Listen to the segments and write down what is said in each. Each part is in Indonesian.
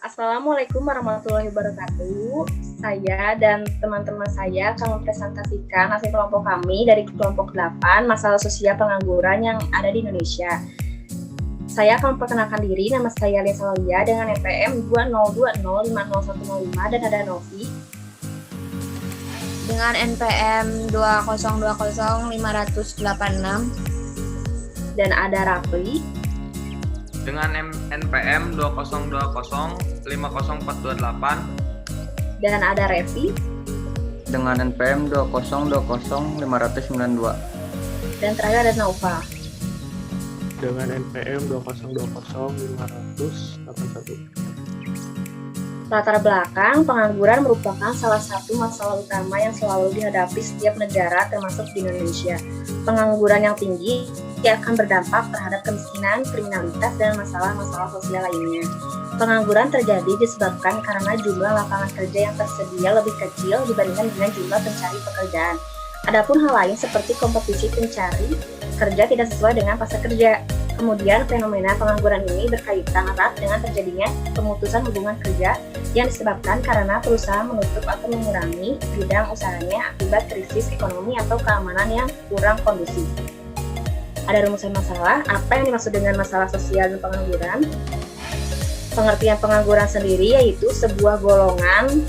Assalamualaikum warahmatullahi wabarakatuh. Saya dan teman-teman saya akan mempresentasikan hasil kelompok kami dari kelompok 8, masalah sosial pengangguran yang ada di Indonesia. Saya akan memperkenalkan diri, nama saya Lisa Lia dengan NPM 2020500105 dan ada Novi. Dengan NPM 20205086 dan ada Rafli. Dengan NPM 2020500428 dan ada Revi. Dengan NPM 20205092 dan terakhir ada Nova. Dengan NPM 20205081. Latar belakang, pengangguran merupakan salah satu masalah utama yang selalu dihadapi setiap negara termasuk di Indonesia. Pengangguran yang tinggi akan berdampak terhadap kemiskinan, kriminalitas, dan masalah-masalah sosial lainnya. Pengangguran terjadi disebabkan karena jumlah lapangan kerja yang tersedia lebih kecil dibandingkan dengan jumlah pencari pekerjaan. Adapun hal lain seperti kompetisi pencari kerja tidak sesuai dengan pasar kerja. Kemudian fenomena pengangguran ini berkaitan erat dengan terjadinya pemutusan hubungan kerja yang disebabkan karena perusahaan menutup atau mengurangi bidang usahanya akibat krisis ekonomi atau keamanan yang kurang kondusif. Ada rumusan masalah, apa yang dimaksud dengan masalah sosial dan pengangguran? Pengertian pengangguran sendiri yaitu sebuah golongan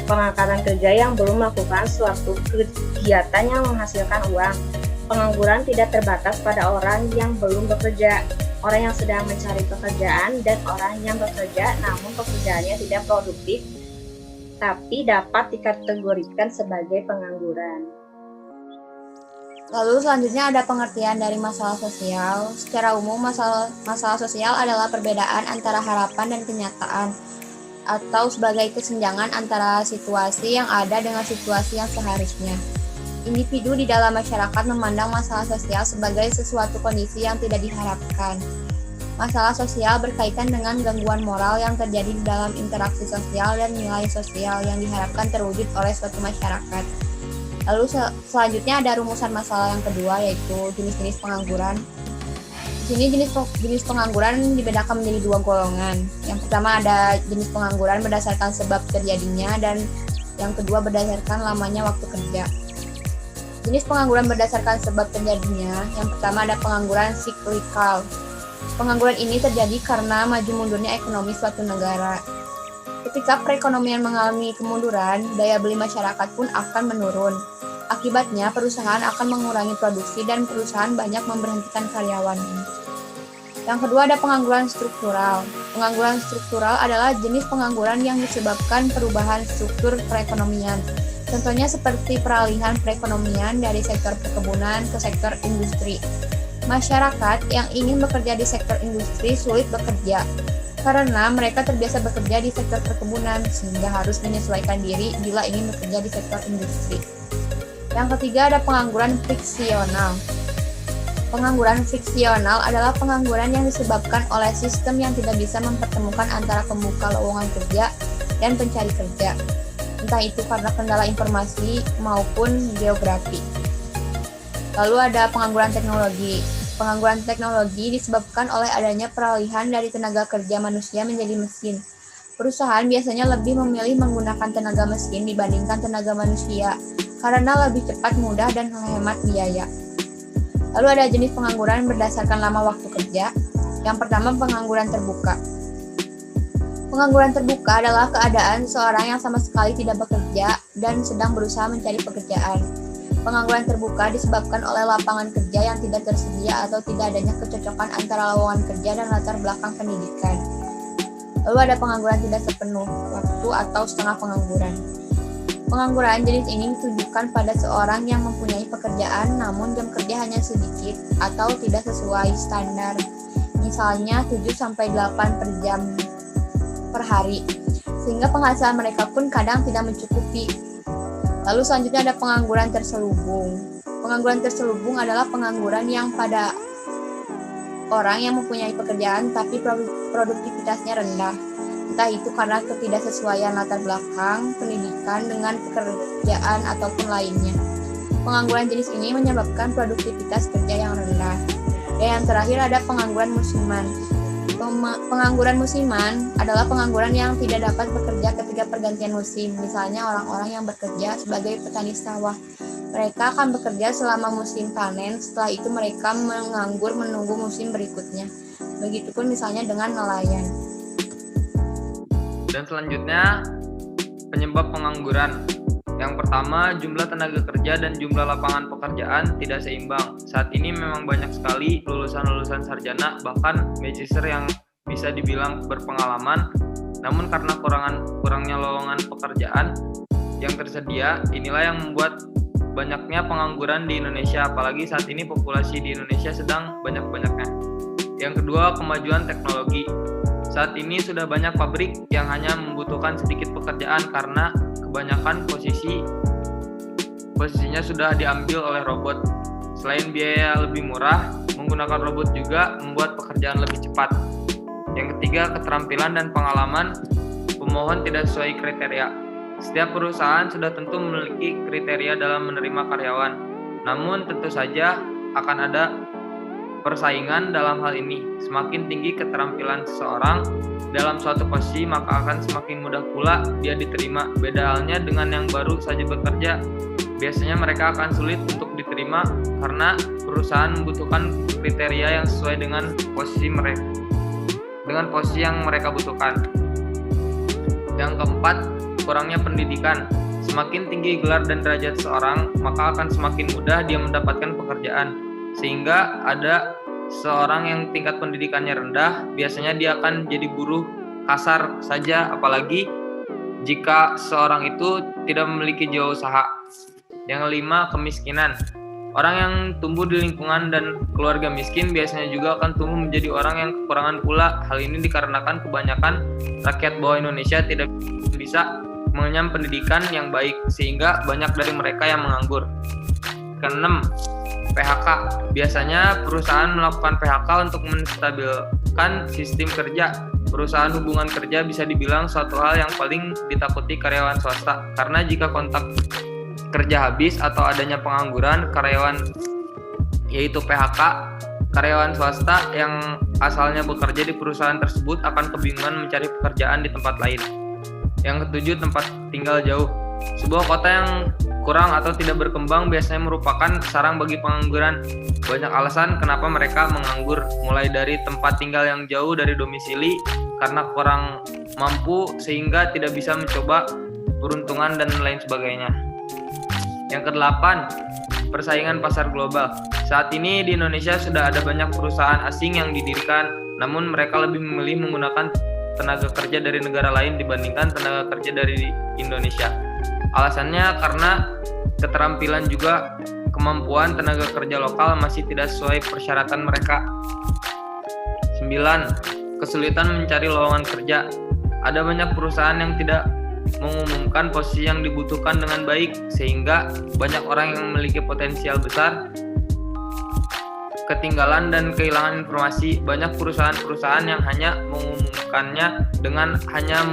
pengangkatan kerja yang belum melakukan suatu kegiatan yang menghasilkan uang. Pengangguran tidak terbatas pada orang yang belum bekerja, orang yang sedang mencari pekerjaan, dan orang yang bekerja namun pekerjaannya tidak produktif, tapi dapat dikategorikan sebagai pengangguran. Lalu selanjutnya ada pengertian dari masalah sosial. Secara umum, masalah sosial adalah perbedaan antara harapan dan kenyataan, atau sebagai kesenjangan antara situasi yang ada dengan situasi yang seharusnya. Individu di dalam masyarakat memandang masalah sosial sebagai sesuatu kondisi yang tidak diharapkan. Masalah sosial berkaitan dengan gangguan moral yang terjadi di dalam interaksi sosial dan nilai sosial yang diharapkan terwujud oleh suatu masyarakat. Lalu selanjutnya ada rumusan masalah yang kedua, yaitu jenis-jenis pengangguran. Di sini jenis pengangguran dibedakan menjadi dua golongan. Yang pertama ada jenis pengangguran berdasarkan sebab terjadinya, dan yang kedua berdasarkan lamanya waktu kerja. Jenis pengangguran berdasarkan sebab terjadinya, yang pertama ada pengangguran siklikal. Pengangguran ini terjadi karena maju mundurnya ekonomi suatu negara. Ketika perekonomian mengalami kemunduran, daya beli masyarakat pun akan menurun. Akibatnya, perusahaan akan mengurangi produksi dan perusahaan banyak memberhentikan karyawannya. Yang kedua ada pengangguran struktural. Pengangguran struktural adalah jenis pengangguran yang disebabkan perubahan struktur perekonomian. Contohnya seperti peralihan perekonomian dari sektor perkebunan ke sektor industri. Masyarakat yang ingin bekerja di sektor industri sulit bekerja karena mereka terbiasa bekerja di sektor perkebunan sehingga harus menyesuaikan diri bila ingin bekerja di sektor industri. Yang ketiga ada pengangguran fiksional. Pengangguran fiksional adalah pengangguran yang disebabkan oleh sistem yang tidak bisa mempertemukan antara pembuka lowongan kerja dan pencari kerja, entah itu karena kendala informasi maupun geografi. Lalu ada pengangguran teknologi. Pengangguran teknologi disebabkan oleh adanya peralihan dari tenaga kerja manusia menjadi mesin. Perusahaan biasanya lebih memilih menggunakan tenaga mesin dibandingkan tenaga manusia karena lebih cepat, mudah, dan menghemat biaya. Lalu ada jenis pengangguran berdasarkan lama waktu kerja. Yang pertama pengangguran terbuka. Pengangguran terbuka adalah keadaan seorang yang sama sekali tidak bekerja dan sedang berusaha mencari pekerjaan. Pengangguran terbuka disebabkan oleh lapangan kerja yang tidak tersedia atau tidak adanya kecocokan antara lowongan kerja dan latar belakang pendidikan. Lalu ada pengangguran tidak sepenuh waktu atau setengah pengangguran. Pengangguran jenis ini ditujukan pada seorang yang mempunyai pekerjaan namun jam kerja hanya sedikit atau tidak sesuai standar, misalnya 7-8 per jam per hari, sehingga penghasilan mereka pun kadang tidak mencukupi. Lalu selanjutnya ada pengangguran terselubung. Pengangguran terselubung adalah pengangguran yang pada orang yang mempunyai pekerjaan tapi produktivitasnya rendah. Entah itu karena ketidaksesuaian latar belakang, pendidikan dengan pekerjaan ataupun lainnya. Pengangguran jenis ini menyebabkan produktivitas kerja yang rendah. Dan yang terakhir ada pengangguran musiman. Pengangguran musiman adalah pengangguran yang tidak dapat bekerja ketika pergantian musim. Misalnya orang-orang yang bekerja sebagai petani sawah. Mereka akan bekerja selama musim panen, setelah itu mereka menganggur menunggu musim berikutnya. Begitupun misalnya dengan nelayan. Dan selanjutnya, penyebab pengangguran. Yang pertama, jumlah tenaga kerja dan jumlah lapangan pekerjaan tidak seimbang. Saat ini memang banyak sekali lulusan-lulusan sarjana, bahkan magister yang bisa dibilang berpengalaman. Namun karena kurangnya lowongan pekerjaan yang tersedia, inilah yang membuat banyaknya pengangguran di Indonesia, apalagi saat ini populasi di Indonesia sedang banyak-banyaknya. Yang kedua, kemajuan teknologi. Saat ini sudah banyak pabrik yang hanya membutuhkan sedikit pekerjaan karena kebanyakan posisinya sudah diambil oleh robot. Selain biaya lebih murah, menggunakan robot juga membuat pekerjaan lebih cepat. Yang ketiga, keterampilan dan pengalaman pemohon tidak sesuai kriteria. Setiap perusahaan sudah tentu memiliki kriteria dalam menerima karyawan. Namun tentu saja akan ada persaingan dalam hal ini. Semakin tinggi keterampilan seseorang dalam suatu posisi, maka akan semakin mudah pula dia diterima. Beda halnya dengan yang baru saja bekerja, biasanya mereka akan sulit untuk diterima karena perusahaan membutuhkan kriteria yang sesuai dengan posisi yang mereka butuhkan. Yang keempat, kurangnya pendidikan. Semakin tinggi gelar dan derajat seseorang, maka akan semakin mudah dia mendapatkan pekerjaan. Sehingga ada seorang yang tingkat pendidikannya rendah, biasanya dia akan jadi buruh kasar saja, apalagi jika seorang itu tidak memiliki jiwa usaha. Yang kelima, kemiskinan. Orang yang tumbuh di lingkungan dan keluarga miskin biasanya juga akan tumbuh menjadi orang yang kekurangan pula. Hal ini dikarenakan kebanyakan rakyat bawah Indonesia tidak bisa mengenyam pendidikan yang baik, sehingga banyak dari mereka yang menganggur. Keenam, PHK. Biasanya perusahaan melakukan PHK untuk menstabilkan sistem kerja. Perusahaan hubungan kerja bisa dibilang suatu hal yang paling ditakuti karyawan swasta, karena jika kontak kerja habis atau adanya pengangguran karyawan, yaitu PHK, karyawan swasta yang asalnya bekerja di perusahaan tersebut akan kebingungan mencari pekerjaan di tempat lain. Yang ketujuh, tempat tinggal jauh. Sebuah kota yang kurang atau tidak berkembang biasanya merupakan sarang bagi pengangguran. Banyak alasan kenapa mereka menganggur, mulai dari tempat tinggal yang jauh dari domisili karena kurang mampu sehingga tidak bisa mencoba peruntungan dan lain sebagainya. Yang kedelapan, persaingan pasar global. Saat ini di Indonesia sudah ada banyak perusahaan asing yang didirikan, namun mereka lebih memilih menggunakan tenaga kerja dari negara lain dibandingkan tenaga kerja dari Indonesia. Alasannya karena keterampilan juga kemampuan tenaga kerja lokal masih tidak sesuai persyaratan mereka. 9. Kesulitan mencari lowongan kerja. Ada banyak perusahaan yang tidak mengumumkan posisi yang dibutuhkan dengan baik, sehingga banyak orang yang memiliki potensial besar ketinggalan dan kehilangan informasi. Banyak perusahaan-perusahaan yang hanya mengumumkannya dengan hanya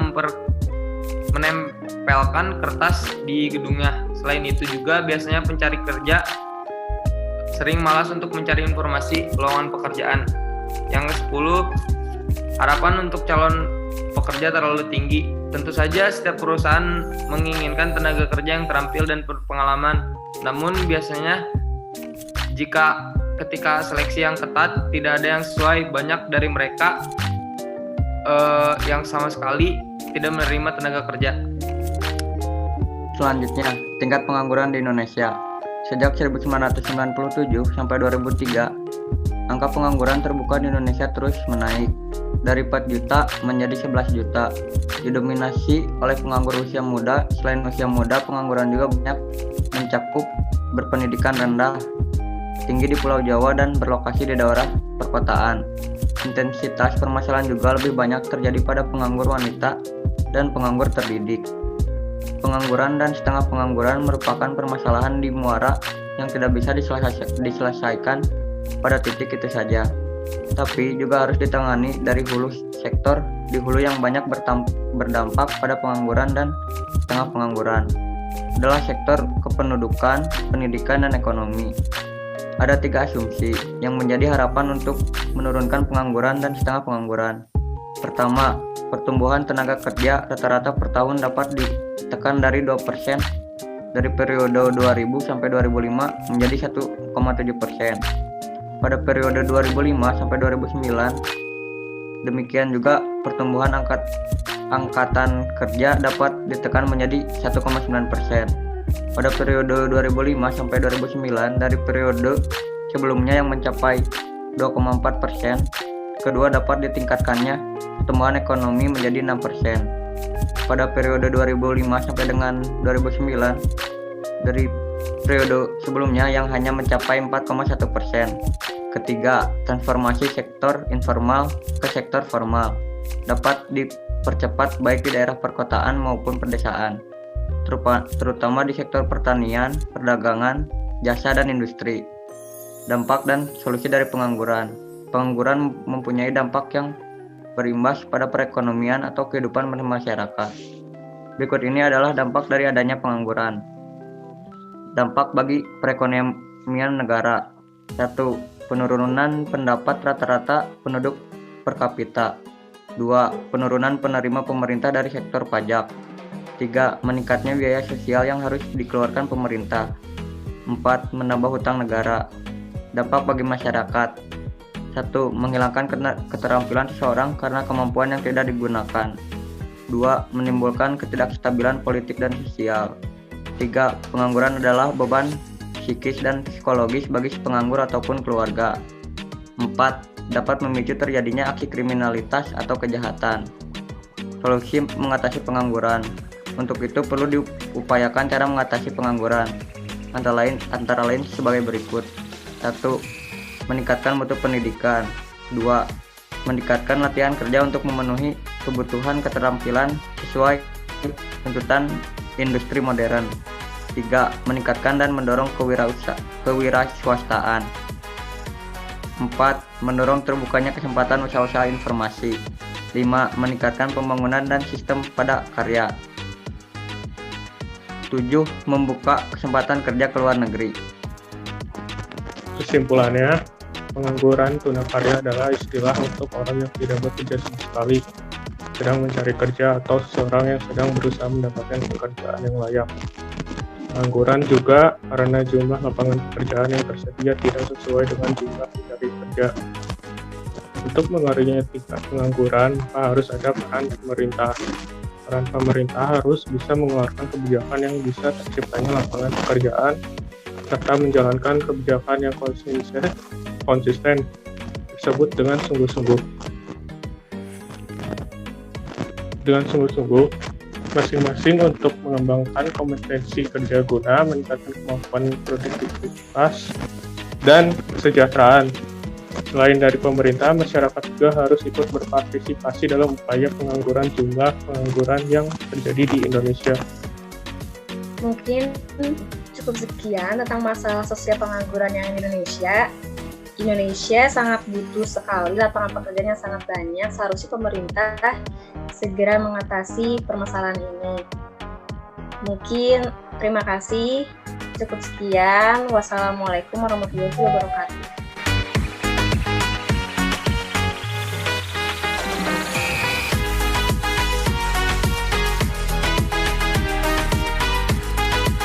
menempelkan kertas di gedungnya. Selain itu juga biasanya pencari kerja sering malas untuk mencari informasi lowongan pekerjaan. Yang ke-10, harapan untuk calon pekerja terlalu tinggi. Tentu saja setiap perusahaan menginginkan tenaga kerja yang terampil dan berpengalaman. Namun biasanya ketika seleksi yang ketat tidak ada yang sesuai, banyak dari mereka yang sama sekali tidak menerima tenaga kerja. Selanjutnya, tingkat pengangguran di Indonesia. Sejak 1997 sampai 2003, angka pengangguran terbuka di Indonesia terus menaik dari 4 juta menjadi 11 juta. Didominasi oleh penganggur usia muda. Selain usia muda, pengangguran juga banyak mencakup berpendidikan rendah, tinggi di Pulau Jawa dan berlokasi di daerah perkotaan. Intensitas permasalahan juga lebih banyak terjadi pada penganggur wanita dan penganggur terdidik. Pengangguran dan setengah pengangguran merupakan permasalahan di muara yang tidak bisa diselesaikan pada titik itu saja, tapi juga harus ditangani dari hulu sektor di hulu yang banyak berdampak pada pengangguran dan setengah pengangguran adalah sektor kependudukan, pendidikan, dan ekonomi. Ada 3 asumsi yang menjadi harapan untuk menurunkan pengangguran dan setengah pengangguran. Pertama, pertumbuhan tenaga kerja rata-rata per tahun dapat ditekan dari 2% dari periode 2000 sampai 2005 menjadi 1,7%. Pada periode 2005 sampai 2009, demikian juga pertumbuhan angkatan kerja dapat ditekan menjadi 1,9%. Pada periode 2005 sampai 2009 dari periode sebelumnya yang mencapai 2,4%, kedua dapat ditingkatkannya pertumbuhan ekonomi menjadi 6%. Pada periode 2005 sampai dengan 2009 dari periode sebelumnya yang hanya mencapai 4,1%. Ketiga, transformasi sektor informal ke sektor formal dapat dipercepat baik di daerah perkotaan maupun pedesaan, terutama di sektor pertanian, perdagangan, jasa, dan industri. Dampak dan solusi dari pengangguran. Pengangguran mempunyai dampak yang berimbas pada perekonomian atau kehidupan masyarakat. Berikut ini adalah dampak dari adanya pengangguran. Dampak bagi perekonomian negara. 1. Penurunan pendapat rata-rata penduduk per kapita. 2. Penurunan penerima pemerintah dari sektor pajak. 3. Meningkatnya biaya sosial yang harus dikeluarkan pemerintah. 4. Menambah hutang negara. Dampak bagi masyarakat. 1. Menghilangkan keterampilan seseorang karena kemampuan yang tidak digunakan. 2. Menimbulkan ketidakstabilan politik dan sosial. 3. Pengangguran adalah beban psikis dan psikologis bagi penganggur ataupun keluarga. 4. Dapat memicu terjadinya aksi kriminalitas atau kejahatan. Solusi mengatasi pengangguran. Untuk itu perlu diupayakan cara mengatasi pengangguran. Antara lain sebagai berikut. 1. Meningkatkan mutu pendidikan. 2. Meningkatkan latihan kerja untuk memenuhi kebutuhan keterampilan sesuai tuntutan industri modern. 3. Meningkatkan dan mendorong kewirausahaan. 4. Mendorong terbukanya kesempatan usaha-usaha informasi. 5. Meningkatkan pembangunan dan sistem padat karya. 7. Membuka kesempatan kerja ke luar negeri. Kesimpulannya, pengangguran tunakarya adalah istilah untuk orang yang tidak bekerja sama sekali, sedang mencari kerja, atau seseorang yang sedang berusaha mendapatkan pekerjaan yang layak. Pengangguran juga karena jumlah lapangan pekerjaan yang tersedia tidak sesuai dengan jumlah pencari kerja. Untuk mengurangi tingkat pengangguran, harus ada peran pemerintah. Peran pemerintah harus bisa mengeluarkan kebijakan yang bisa terciptanya lapangan pekerjaan, serta menjalankan kebijakan yang konsisten tersebut dengan sungguh-sungguh. Masing-masing untuk mengembangkan kompetensi kerja guna meningkatkan kemampuan produktivitas dan kesejahteraan. Selain dari pemerintah, masyarakat juga harus ikut berpartisipasi dalam upaya pengangguran jumlah pengangguran yang terjadi di Indonesia. Mungkin cukup sekian tentang masalah sosial pengangguran yang di Indonesia. Indonesia sangat butuh sekali lapangan pekerjaan yang sangat banyak. Seharusnya pemerintah segera mengatasi permasalahan ini. Mungkin terima kasih. Cukup sekian. Wassalamualaikum warahmatullahi wabarakatuh.